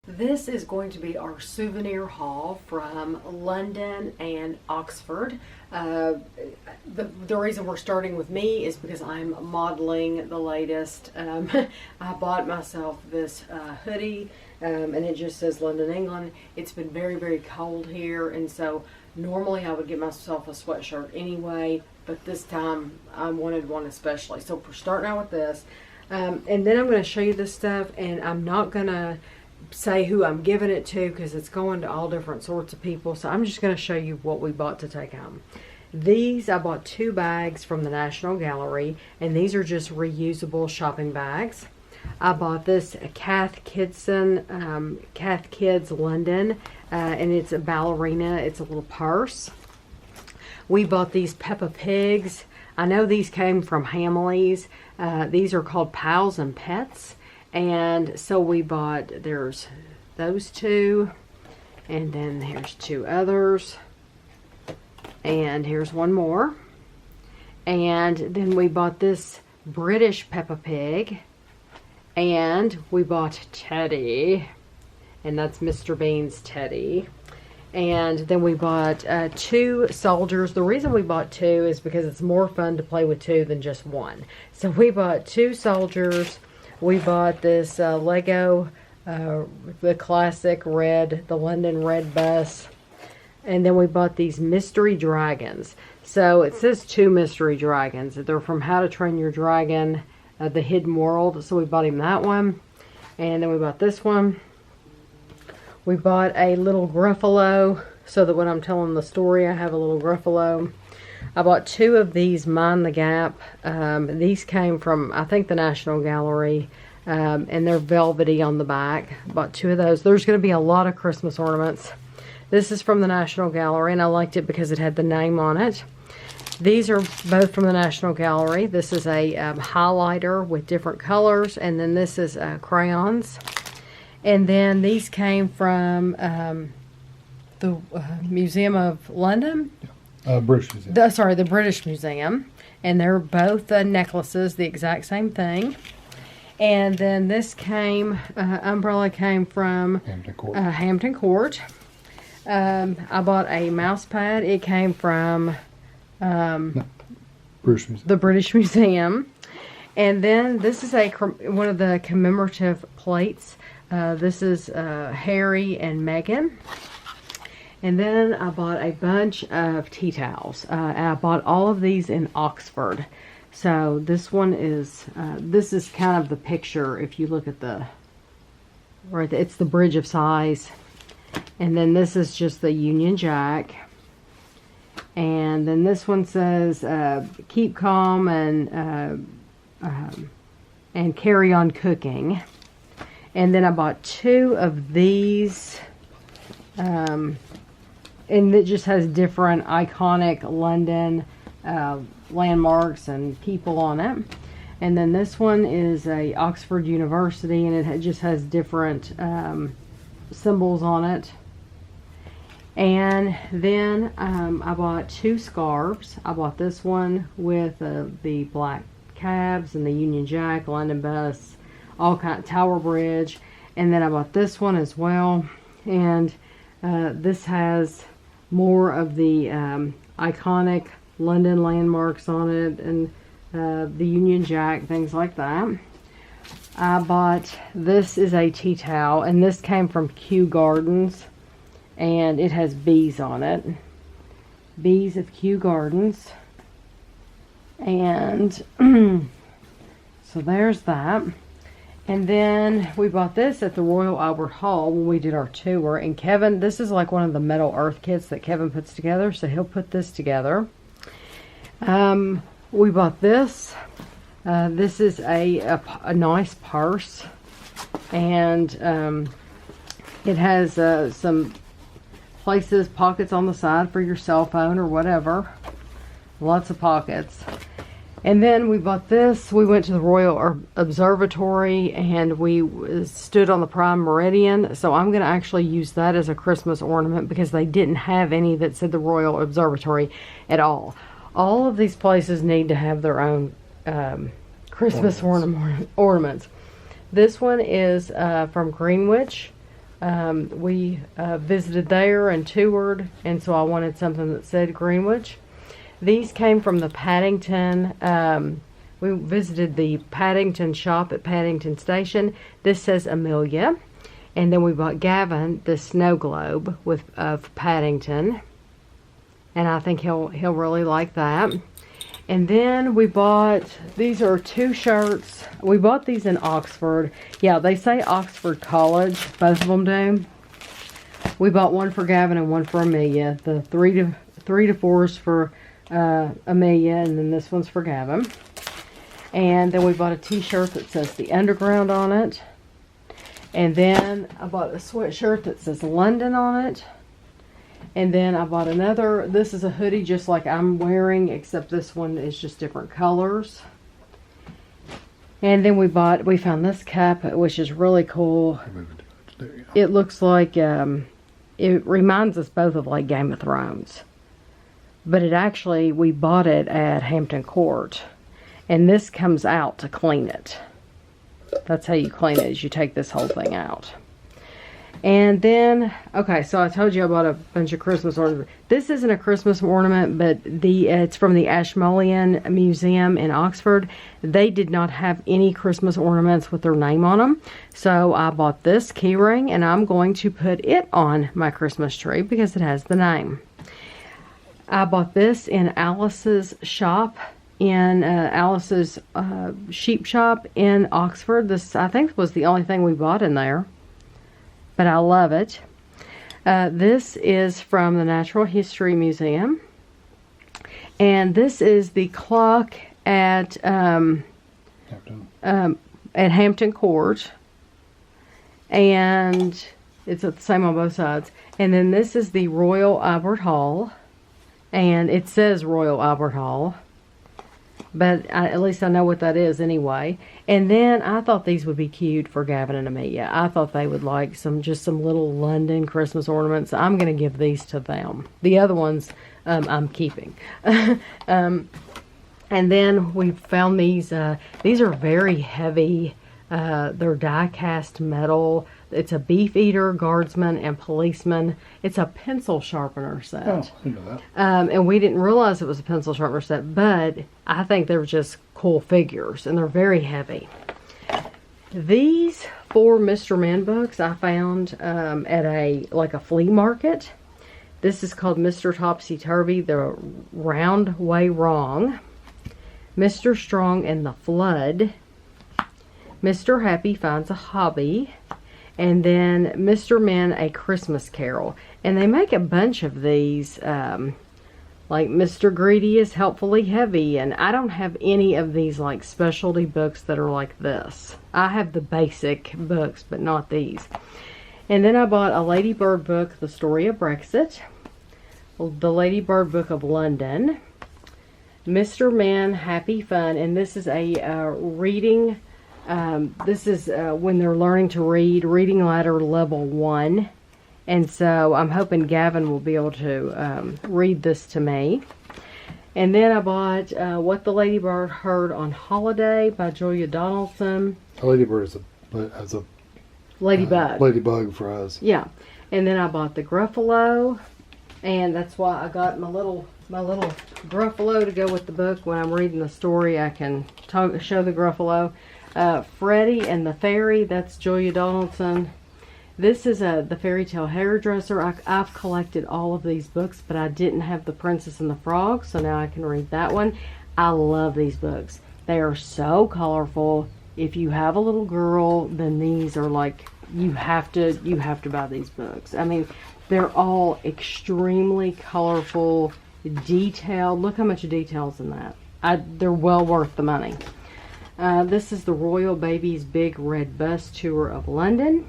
This is going to be our souvenir haul from London and Oxford. The reason we're starting with me is because I'm modeling the latest. I bought myself this hoodie and it just says London, England. It's been very, very cold here, and so normally I would get myself a sweatshirt anyway, but this time I wanted one especially. So we're starting out with this. And then I'm going to show you this stuff, and I'm not going to say who I'm giving it to because it's going to all different sorts of people. So I'm just going to show you what we bought to take home. These, I bought 2 bags from the National Gallery, and these are just reusable shopping bags. I bought this Cath Kids London, and it's a ballerina. It's a little purse. We bought these Peppa Pigs. I know these came from Hamleys. These are called Pals and Pets. And so we bought, there's those 2, and then here's 2 others, and here's one more. And then we bought this British Peppa Pig, and we bought Teddy, and that's Mr. Bean's Teddy. And then we bought 2 soldiers. The reason we bought 2 is because it's more fun to play with 2 than just 1. So we bought 2 soldiers. We bought this Lego, the classic red, the London red bus. And then we bought these mystery dragons. So it says 2 mystery dragons. They're from How to Train Your Dragon, The Hidden World. So we bought him that one. And then we bought this one. We bought a little Gruffalo, so that when I'm telling the story, I have a little Gruffalo. I bought 2 of these Mind the Gap. These came from, I think, the National Gallery, and they're velvety on the back. Bought 2 of those. There's going to be a lot of Christmas ornaments. This is from the National Gallery, and I liked it because it had the name on it. These are both from the National Gallery. This is a highlighter with different colors, and then this is crayons. And then these came from the Museum of London. British Museum. The British Museum. And they're both necklaces, the exact same thing. And then this umbrella came from Hampton Court. I bought a mouse pad. It came from British Museum. The British Museum. And then this is one of the commemorative plates. This is Harry and Meghan. And then I bought a bunch of tea towels. I bought all of these in Oxford. So this one is, this is kind of the picture. If you look at it's the Bridge of Sighs. And then this is just the Union Jack. And then this one says, keep calm and carry on cooking. And then I bought 2 of these, and it just has different iconic London landmarks and people on it. And then this one is a Oxford University, and it just has different symbols on it. And then I bought 2 scarves. I bought this one with the black cabs and the Union Jack, London Bus, all kind, Tower Bridge. And then I bought this one as well, and this has more of the iconic London landmarks on it, and the Union Jack, things like that. I bought, this is a tea towel, and this came from Kew Gardens, and it has bees on it. Bees of Kew Gardens. And so there's that. And then we bought this at the Royal Albert Hall when we did our tour. And Kevin, this is like one of the metal earth kits that Kevin puts together. So he'll put this together. We bought this. This is a nice purse. And it has some pockets on the side for your cell phone or whatever. Lots of pockets. And then we bought this. We went to the Royal Observatory, and we stood on the Prime Meridian. So I'm going to actually use that as a Christmas ornament because they didn't have any that said the Royal Observatory at all. All of these places need to have their own Christmas ornaments. This one is from Greenwich We visited there and toured, and so I wanted something that said Greenwich. These came from the Paddington. We visited the Paddington shop at Paddington Station. This says Amelia. And then we bought Gavin the snow globe of Paddington. And I think he'll really like that. And then we bought, these are 2 shirts. We bought these in Oxford. Yeah, they say Oxford College. Both of them do. We bought one for Gavin and one for Amelia. The 3 to 4s for Amelia, and then this one's for Gavin. And then we bought a t-shirt that says The Underground on it. And then I bought a sweatshirt that says London on it. And then I bought another, this is a hoodie just like I'm wearing, except this one is just different colors. And then we found this cup, which is really cool. It looks like, it reminds us both of like Game of Thrones. But it actually, we bought it at Hampton Court. And this comes out to clean it. That's how you clean it, is you take this whole thing out. And then, okay, so I told you I bought a bunch of Christmas ornaments. This isn't a Christmas ornament, but it's from the Ashmolean Museum in Oxford. They did not have any Christmas ornaments with their name on them. So I bought this key ring, and I'm going to put it on my Christmas tree because it has the name. I bought this in Alice's shop, in Alice's sheep shop in Oxford. This, I think, was the only thing we bought in there. But I love it. This is from the Natural History Museum. And this is the clock at Hampton Court. And it's the same on both sides. And then this is the Royal Albert Hall. And it says Royal Albert Hall. But at least I know what that is anyway. And then I thought these would be cute for Gavin and Amelia. I thought they would like just some little London Christmas ornaments. I'm going to give these to them. The other ones I'm keeping. And then we found these. These are very heavy. They're die-cast metal. It's a beef eater, guardsman, and policeman. It's a pencil sharpener set. Oh, I know that. And we didn't realize it was a pencil sharpener set, but I think they're just cool figures, and they're very heavy. These 4 Mr. Men books I found at a flea market. This is called Mr. Topsy Turvy, The Round Way Wrong, Mr. Strong and the Flood, Mr. Happy Finds a Hobby, and then Mr. Men, A Christmas Carol. And they make a bunch of these, like Mr. Greedy is Helpfully Heavy. And I don't have any of these like specialty books that are like this. I have the basic books, but not these. And then I bought a Lady Bird book, The Story of Brexit. The Lady Bird book of London. Mr. Men, Happy Fun. And this is a reading... this is when they're learning to read, reading ladder level 1. And so I'm hoping Gavin will be able to read this to me. And then I bought What the Ladybird Heard on Holiday by Julia Donaldson. A ladybird is a Ladybug. Ladybug for us. Yeah. And then I bought the Gruffalo. And that's why I got my little Gruffalo to go with the book. When I'm reading the story, I can show the Gruffalo. Freddie and the Fairy, that's Julia Donaldson. This is the Fairy Tale Hairdresser. I've collected all of these books, but I didn't have the Princess and the Frog, so now I can read that one. I love these books. They are so colorful. If you have a little girl, then these are like, you have to buy these books. I mean, they're all extremely colorful, detailed. Look how much detail's in that. They're well worth the money. This is the Royal Baby's Big Red Bus Tour of London.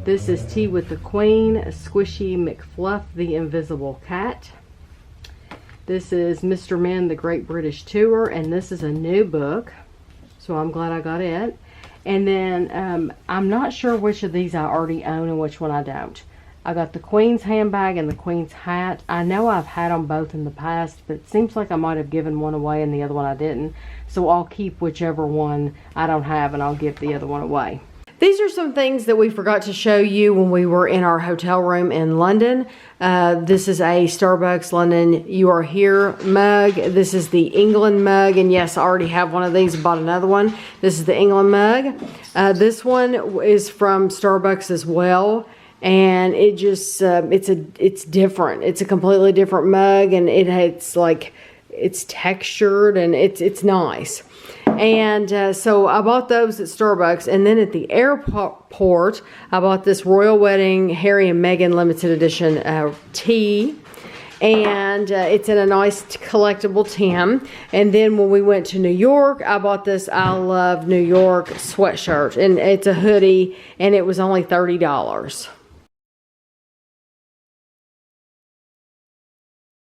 This is Tea with the Queen, Squishy McFluff, the Invisible Cat. This is Mr. Men, the Great British Tour, and this is a new book, so I'm glad I got it. And then I'm not sure which of these I already own and which one I don't. I got the Queen's handbag and the Queen's hat. I know I've had them both in the past, but it seems like I might have given one away and the other one I didn't. So I'll keep whichever one I don't have and I'll give the other one away. These are some things that we forgot to show you when we were in our hotel room in London. This is a Starbucks London You Are Here mug. This is the England mug. And yes, I already have one of these. Bought another one. This is the England mug. This one is from Starbucks as well. And it just, it's different. It's a completely different mug. And it's like, it's textured and it's nice. And so I bought those at Starbucks. And then at the airport, I bought this Royal Wedding Harry and Meghan limited edition tea. And it's in a nice collectible tin. And then when we went to New York, I bought this I Love New York sweatshirt. And it's a hoodie, and it was only $30.